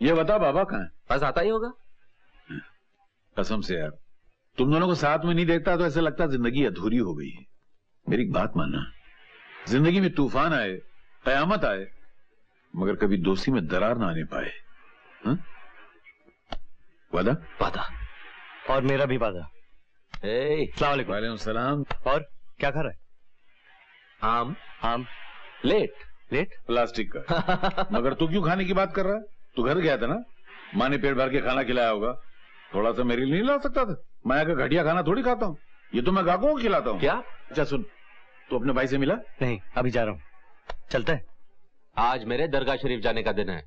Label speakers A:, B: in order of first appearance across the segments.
A: ये बता बाबा कहाँ है?
B: बस आता ही होगा।
A: कसम से यार, तुम दोनों को साथ में नहीं देखता तो ऐसा लगता जिंदगी अधूरी हो गई है। मेरी एक बात मानना, जिंदगी में तूफान आए, कयामत आए, मगर कभी दोस्ती में दरार ना आने पाए। वादा?
C: वादा। और मेरा भी वादा। अस्सलाम वालेकुम।
A: वालेकुम सलाम।
C: और क्या खा रहा है?
B: आम।
C: आम?
B: लेट
A: प्लास्टिक का। मगर तू क्यों खाने की बात कर रहा है? तू घर गया था ना, माँ ने पेट भर के खाना खिलाया होगा, थोड़ा सा मेरे लिए नहीं ला सकता था? मैं आकर घटिया खाना थोड़ी खाता हूँ, ये तो मैं गाहकों को खिलाता हूँ।
B: क्या?
A: अच्छा सुन, तू अपने भाई से मिला?
C: नहीं, अभी जा रहा हूँ। चलता है?
B: आज मेरे दरगाह शरीफ जाने का दिन है।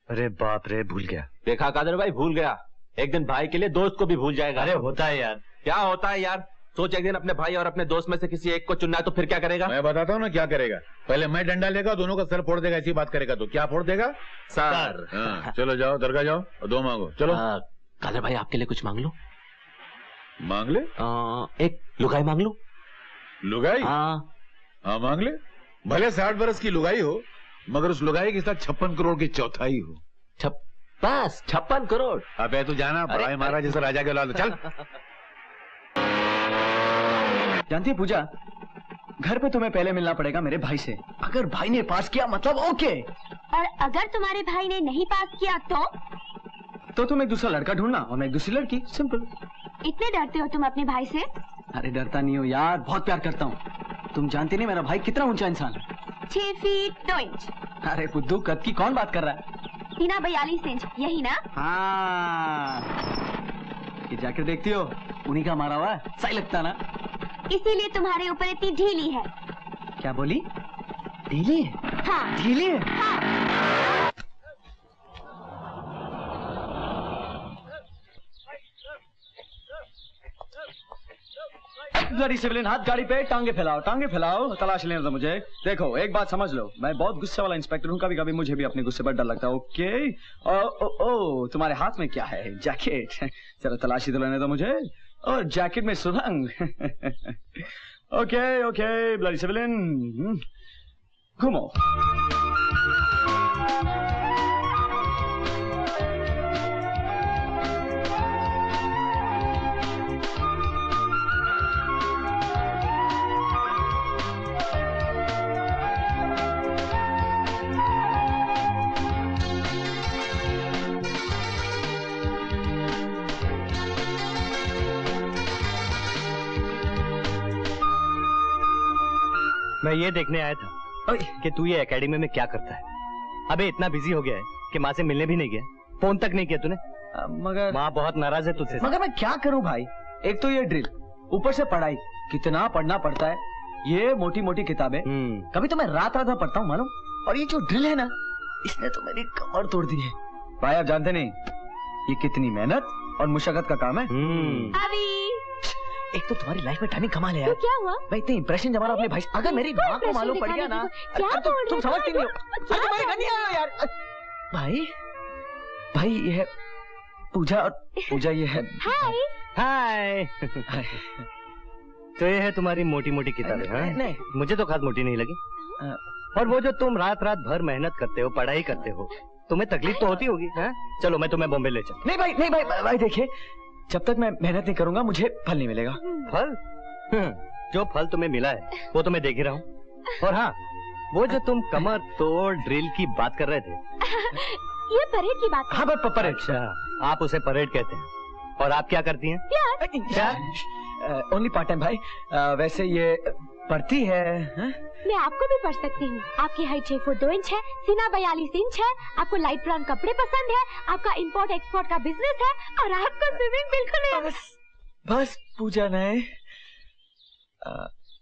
C: अरे बाप रे, भूल गया।
B: देखा कादर भाई, भूल गया। एक दिन भाई के लिए दोस्त को भी भूल जाएगा।
C: अरे होता है यार।
B: क्या होता है यार? सोच, एक दिन अपने भाई और अपने दोस्त में से किसी एक को चुनना है तो फिर क्या करेगा?
A: मैं बताता हूँ ना क्या करेगा। पहले मैं डंडा लेगा, दोनों का सर फोड़ देगा। ऐसी बात करेगा तो क्या फोड़ देगा?
B: सर।
A: चलो जाओ, दरगाह जाओ और दो मांगो। चलो।
B: कादर भाई, आपके लिए कुछ मांग लो।
A: मांग ले?
B: एक लुगाई मांग लो।
A: लुगाई? हाँ मांग ले। भले 60 बरस की लुगाई हो, मगर उस लुगाई के साथ 56 करोड़ की चौथाई हो।
B: बस 56 करोड़?
A: अबे तू जाना, बड़ाई महाराज जैसा राजा के औलाद। चल।
D: जानती है पूजा, घर पे तुम्हें पहले मिलना पड़ेगा मेरे भाई से। अगर भाई ने पास किया मतलब ओके,
E: और अगर तुम्हारे भाई ने नहीं पास किया तो
D: तुम एक दूसरा लड़का ढूंढना और मैं एक दूसरी लड़की। सिंपल।
E: इतने डरते हो तुम अपने भाई से?
D: अरे डरता नहीं हो यार, बहुत प्यार करता हूँ। तुम जानते नहीं मेरा भाई कितना ऊंचा इंसान है।
E: 6 फीट 2 इंच।
D: अरे बुद्धू, कद की कौन बात कर रहा है?
E: 42 इंच, यही ना?
D: हाँ, ये जैकेट देखती हो, उन्हीं का मारा हुआ है, सही लगता ना?
E: इसीलिए तुम्हारे ऊपर इतनी ढीली है।
D: क्या बोली? ढीली है?
E: हाँ।
D: ढीली है?
E: हाँ।
D: ब्लडी सिविलियन, हाथ गाड़ी पे, टांगे फैलाओ, टांगे फैलाओ, तलाश लेने दो मुझे। देखो एक बात समझ लो, मैं बहुत गुस्से वाला इंस्पेक्टर हूँ, कभी कभी मुझे भी अपने गुस्से पर डर लगता है। ओके। ओ, तुम्हारे हाथ में क्या है? जैकेट। चलो तलाशी तो लेने दो मुझे। और जैकेट में सुरंग। ओके ओके ब्लडी सिविलियन, घूमो।
C: मैं ये देखने आया था कि तू ये एकेडमी में क्या करता है। अबे इतना बिजी हो गया है कि माँ से मिलने भी नहीं गया, फोन तक नहीं किया तूने।
D: मगर
C: माँ बहुत नाराज है तुझसे।
D: मगर मैं क्या करूं भाई, एक तो ये ड्रिल, ऊपर से पढ़ाई, कितना पढ़ना पड़ता है। ये मोटी मोटी किताबें, कभी तो मैं रात रात में पढ़ता हूँ मालूम। और ये जो ड्रिल है ना, इसने तो मेरी कमर तोड़ दी है भाई। आप जानते नहीं ये कितनी मेहनत और मुशक्कत का काम है।
E: अभी
D: एक तो तुम्हारी लाइफ में टाइमिंग कमाल है यार।
E: तो क्या हुआ?
D: मैं इतने इंप्रेशन जमा रहा अपने भाई से। अगर मेरी माँ को मालूम पड़ गया ना, तुम समझती नहीं हो यार। भाई ये है पूजा, और पूजा ये है।
C: हाय। तो ये है तुम्हारी मोटी मोटी किताबें? हाँ?
D: नहीं,
C: मुझे तो खास मोटी नहीं लगी। और वो जो तुम रात रात भर मेहनत करते हो, पढ़ाई करते हो, तुम्हें तकलीफ तो होती होगी। हाँ? चलो मैं तुम्हें बॉम्बे ले चलूं।
D: नहीं भाई देखिए, जब तक मैं मेहनत नहीं करूंगा मुझे फल नहीं मिलेगा।
C: फल? जो फल तुम्हें मिला है वो तो मैं देख ही रहा हूँ। और हाँ, वो जो तुम कमर तोड़ ड्रिल की बात कर रहे थे,
E: ये परेड की बात।
D: हाँ परेड।
C: अच्छा, आप उसे परेड कहते हैं। और आप क्या करती हैं?
E: प्यार।
D: ओनली पार्ट टाइम भाई। वैसे ये पढ़ती है।
E: मैं आपको भी पढ़ सकती हूँ। आपकी हाइट 6 फुट 2 इंच है, सीना 42 इंच है, आपको लाइट ब्राउन कपड़े पसंद है, आपका इंपोर्ट एक्सपोर्ट का बिजनेस है, और आपको स्विमिंग बिल्कुल नहीं।
D: बस पूजा नहीं।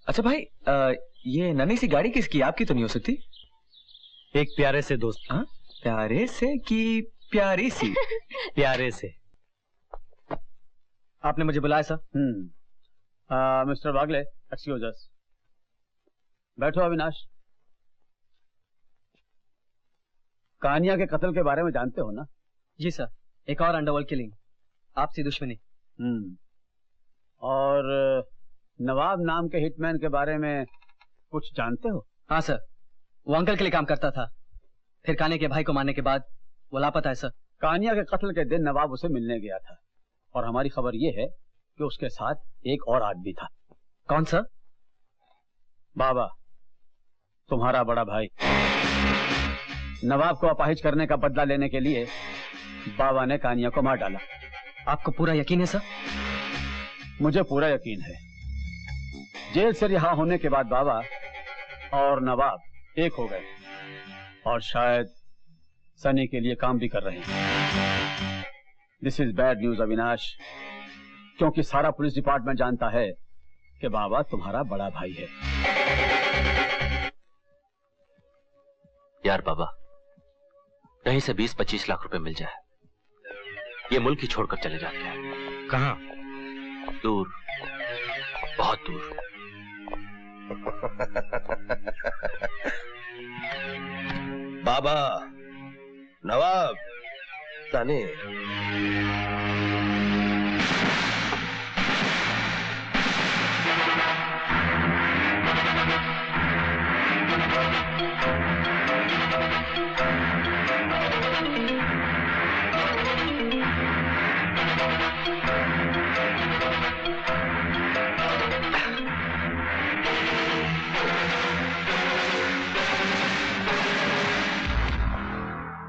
D: अच्छा भाई, ये नन्ही सी गाड़ी किसकी? आपकी तो नहीं हो सकती।
C: एक प्यारे से दोस्त।
D: हाँ, प्यारे से कि प्यारी सी?
C: प्यारे से।
D: आपने मुझे बुलाया सर?
F: मिस्टर वागले, एक्सक्यूज अस। बैठो अविनाश। कान्या के कत्ल के बारे में जानते हो ना?
D: जी सर, एक और अंडरवर्ल्ड किलिंग, आपसी दुश्मनी।
F: और नवाब नाम के हिटमैन के बारे में कुछ जानते हो?
D: हाँ सर, वो अंकल के लिए काम करता था, फिर कान्या के भाई को मारने के बाद वो लापता है सर।
F: कानिया के कत्ल के दिन नवाब उसे मिलने गया था और हमारी खबर यह है कि उसके साथ एक और आदमी था।
D: कौन सर?
F: बाबा, तुम्हारा बड़ा भाई। नवाब को अपाहिज करने का बदला लेने के लिए बाबा ने कानिया को मार डाला।
D: आपको पूरा यकीन है सर?
F: मुझे पूरा यकीन है। जेल से रिहा होने के बाद बाबा और नवाब एक हो गए और शायद सनी के लिए काम भी कर रहे हैं। This is bad news Avinash, क्योंकि सारा पुलिस डिपार्टमेंट जानता है कि बाबा तुम्हारा बड़ा भाई है।
B: यार बाबा, कहीं से 20-25 लाख रुपए मिल जाए, ये मुल्क ही छोड़कर चले जाते हैं।
C: कहाँ?
B: दूर, बहुत दूर।
G: बाबा, नवाब, सनी।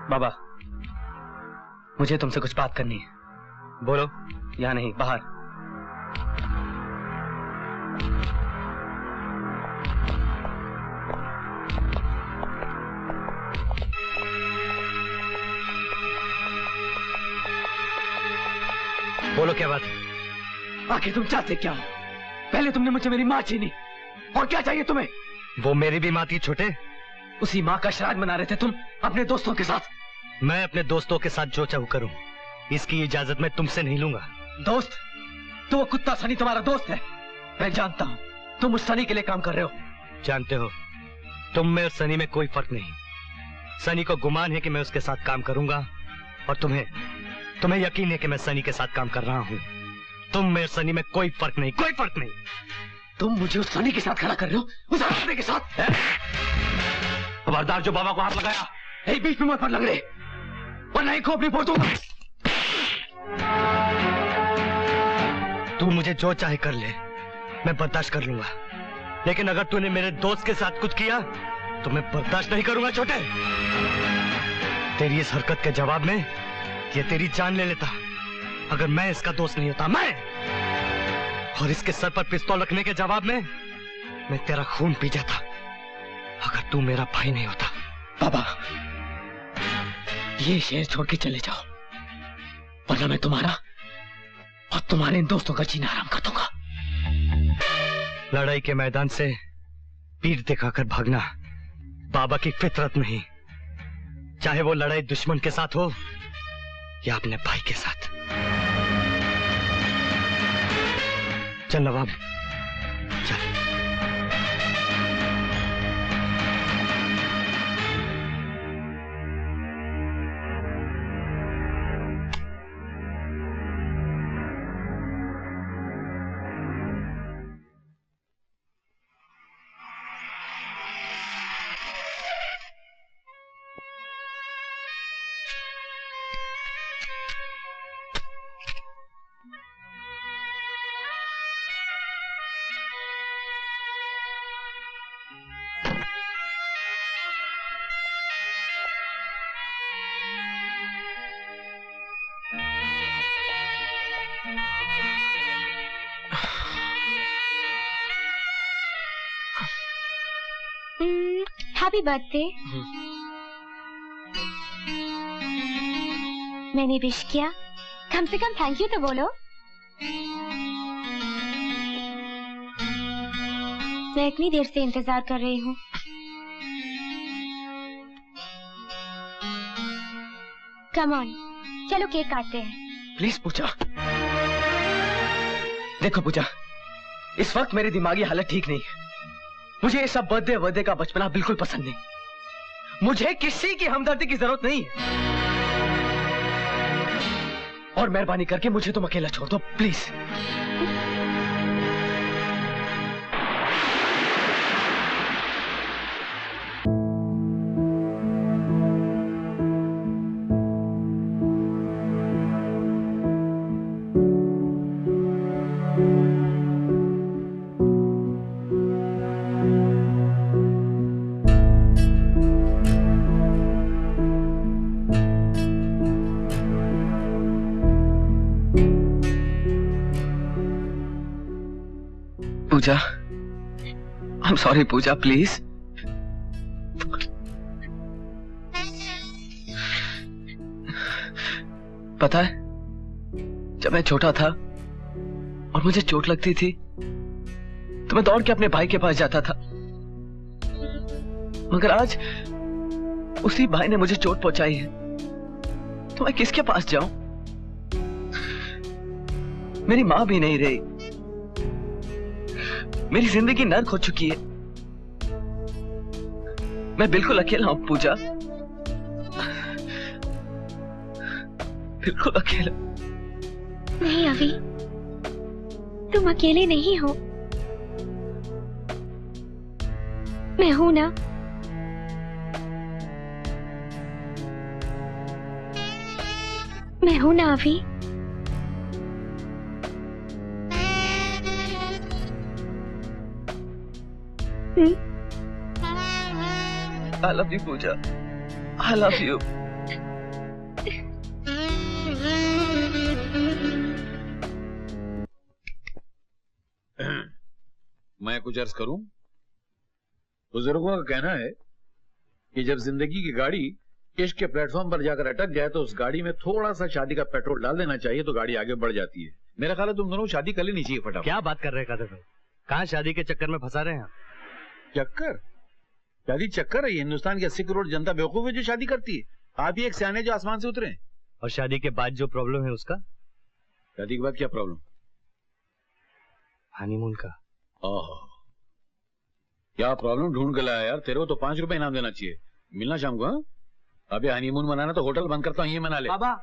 D: बाबा, मुझे तुमसे कुछ बात करनी है। बोलो। यहाँ नहीं, बाहर।
C: बोलो क्या बात है?
D: आखिर तुम चाहते क्या हो? पहले तुमने मुझे मेरी माँ छीनी, और क्या चाहिए तुम्हें?
C: वो मेरी भी माँ थी छोटे।
D: उसी माँ का श्राद्ध मना रहे थे तुम अपने दोस्तों के साथ।
C: मैं अपने दोस्तों के साथ जो चाहूं करूं, इसकी इजाजत मैं तुमसे नहीं लूंगा।
D: दोस्त? तो वो कुत्ता सनी तुम्हारा दोस्त है। मैं जानता हूँ तुम उस सनी के लिए काम कर रहे हो।
C: जानते हो, तुम में और सनी में कोई फर्क नहीं। सनी को गुमान है कि मैं उसके साथ काम करूंगा, और तुम्हें यकीन है कि मैं सनी के साथ काम कर रहा हूँ। तुम में और सनी में कोई फर्क नहीं, कोई फर्क नहीं।
D: तुम मुझे उस सनी के साथ खड़ा कर रहे हो, उस आदमी के साथ।
B: खबरदार, जो बाबा को हाथ लगाया,
D: यही बीच में मत पर लग रहे, वरना ही खोपड़ी फोड़ दूंगा।
C: तू मुझे जो चाहे कर ले, मैं बर्दाश्त कर लूंगा, लेकिन अगर तूने मेरे दोस्त के साथ कुछ किया तो मैं बर्दाश्त नहीं करूंगा छोटे। तेरी इस हरकत के जवाब में ये तेरी जान ले लेता अगर मैं इसका दोस्त नहीं होता। और इसके सर पर पिस्तौल रखने के जवाब में मैं तेरा खून पी जाता अगर तू मेरा भाई नहीं होता।
D: बाबा, ये शहर छोड़ के चले जाओ, वरना मैं तुम्हारा और तुम्हारे इन दोस्तों का जीना आराम कर दूंगा।
C: लड़ाई के मैदान से पीठ दिखाकर भागना बाबा की फितरत नहीं, चाहे वो लड़ाई दुश्मन के साथ हो या अपने भाई के साथ। चल नवाब, चल।
E: Happy birthday. मैंने विश किया, कम से कम थैंक यू तो बोलो। मैं इतनी देर से इंतजार कर रही हूँ। कम ऑन, चलो केक काटते हैं।
D: प्लीज पूजा। देखो पूजा, इस वक्त मेरी दिमागी हालत ठीक नहीं है। मुझे ये सब बर्थडे का बचपना बिल्कुल पसंद नहीं। मुझे किसी की हमदर्दी की जरूरत नहीं है, और मेहरबानी करके मुझे तुम अकेला छोड़ दो please. Pooja, I am sorry Pooja, please. पता है, जब मैं छोटा था और मुझे चोट लगती थी तो मैं दौड़ के अपने भाई के पास जाता था, मगर आज उसी भाई ने मुझे चोट पहुंचाई है तो मैं किसके पास जाऊं? मेरी मां भी नहीं रही, मेरी जिंदगी नर्क हो चुकी है, मैं बिल्कुल अकेला हूं पूजा, बिल्कुल अकेला।
E: नहीं अभी, तुम अकेले नहीं हो, मैं हूं ना। मैं हूं ना अभी।
D: I love you, Pooja. I love you.
A: मैं कुछ अर्ज करूं? बुजुर्गों का कहना है कि जब जिंदगी की गाड़ी इश्क के प्लेटफॉर्म पर जाकर अटक जाए तो उस गाड़ी में थोड़ा सा शादी का पेट्रोल डाल देना चाहिए तो गाड़ी आगे बढ़ जाती है। मेरा ख्याल है तुम दोनों शादी कर लेनी चाहिए फटाफट।
C: क्या बात कर रहे हैं कादर भाई, कहाँ शादी के चक्कर में फंसा रहे हैं आप?
A: चक्कर? शादी चक्कर है? ये हिंदुस्तान की 80 करोड़ जनता बेवकूफ है जो शादी करती है। आप ही एक सियाने जो आसमान से उतरे।
C: और शादी के बाद जो प्रॉब्लम है उसका?
A: शादी के बाद क्या प्रॉब्लम?
C: हनीमून का।
A: ओह, क्या प्रॉब्लम ढूंढ के लाया यार। तेरे को तो 5 रुपए इनाम देना चाहिए। मिलना शाम को। हाँ, अभी हनीमून मनाना तो होटल बंद करता हूँ, ये मना ले।
G: बाबा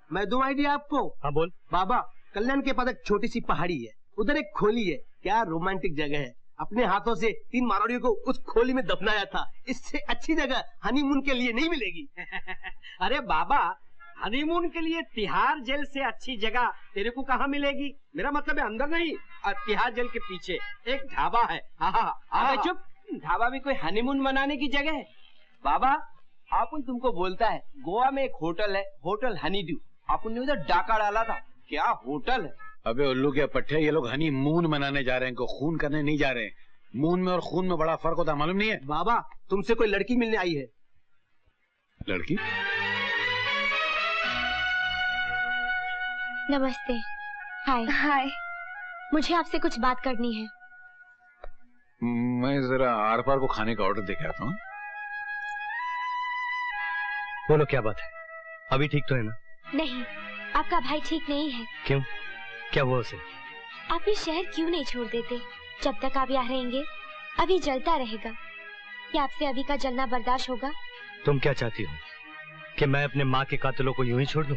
G: मैं दूं आइडिया आपको।
C: हाँ बोल।
G: बाबा कल्याण के पास एक छोटी सी पहाड़ी है, उधर एक खोली है, क्या रोमांटिक जगह है। अपने हाथों से 3 मारवाड़ियों को उस खोली में दफनाया था। इससे अच्छी जगह हनीमून के लिए नहीं मिलेगी।
H: अरे बाबा, हनीमून के लिए तिहाड़ जेल से अच्छी जगह तेरे को कहाँ मिलेगी? मेरा मतलब है अंदर नहीं, तिहाड़ जेल के पीछे एक ढाबा है। अबे चुप, ढाबा भी कोई हनीमून मनाने की जगह है?
D: बाबा अपन तुमको बोलता है, गोवा में एक होटल है, होटल हनीड्यू, अपन ने उधर डाका डाला था। क्या होटल है।
A: अबे उल्लू के पट्टे, ये लोग हनी मून मनाने जा रहे हैं, को खून करने नहीं जा रहे हैं। मून में और खून में बड़ा फर्क होता है, मालूम नहीं है?
G: बाबा तुमसे कोई लड़की मिलने आई है।
A: लड़की?
E: नमस्ते। हाय। हाय। मुझे आपसे कुछ बात करनी है।
A: मैं जरा आर पार को खाने का ऑर्डर देके आता हूँ।
C: बोलो क्या बात है? अभी ठीक तो है ना?
E: नहीं, आपका भाई ठीक नहीं है।
C: क्यों, क्या हुआ उसे?
E: आप ये शहर क्यों नहीं छोड़ देते? जब तक आप यहाँ रहेंगे अभी जलता रहेगा। क्या आपसे अभी का जलना बर्दाश्त होगा?
C: तुम क्या चाहती हो कि मैं अपने माँ के कातिलों को यूं ही छोड़ दूं?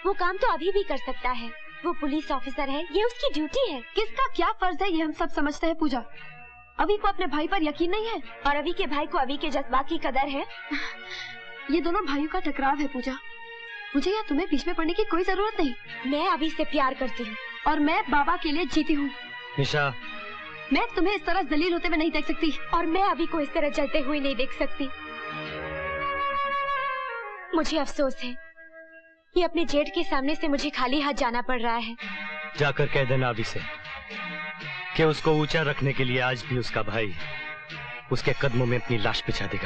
E: वो काम तो अभी भी कर सकता है, वो पुलिस ऑफिसर है, ये उसकी ड्यूटी है।
I: किसका क्या फर्ज है ये हम सब समझते हैं पूजा। अभी को अपने भाई पर यकीन नहीं है
E: और अभी के भाई को अभी के जज्बात की कदर है।
I: ये दोनों भाइयों का टकराव है पूजा, मुझे या तुम्हें बीच में पड़ने की कोई जरूरत नहीं।
E: मैं अभी से प्यार करती हूँ
I: और मैं बाबा के लिए जीती हूँ।
C: निशा,
I: मैं तुम्हें इस तरह जलील होते हुए नहीं देख सकती।
E: और मैं अभी को इस तरह जलते हुए नहीं देख सकती। मुझे अफसोस है कि अपने जेठ के सामने से मुझे खाली हाथ जाना पड़ रहा है।
C: जाकर कह देना अभी से कि उसको ऊंचा रखने के लिए आज भी उसका भाई उसके कदमों में अपनी लाश बिछा देगा।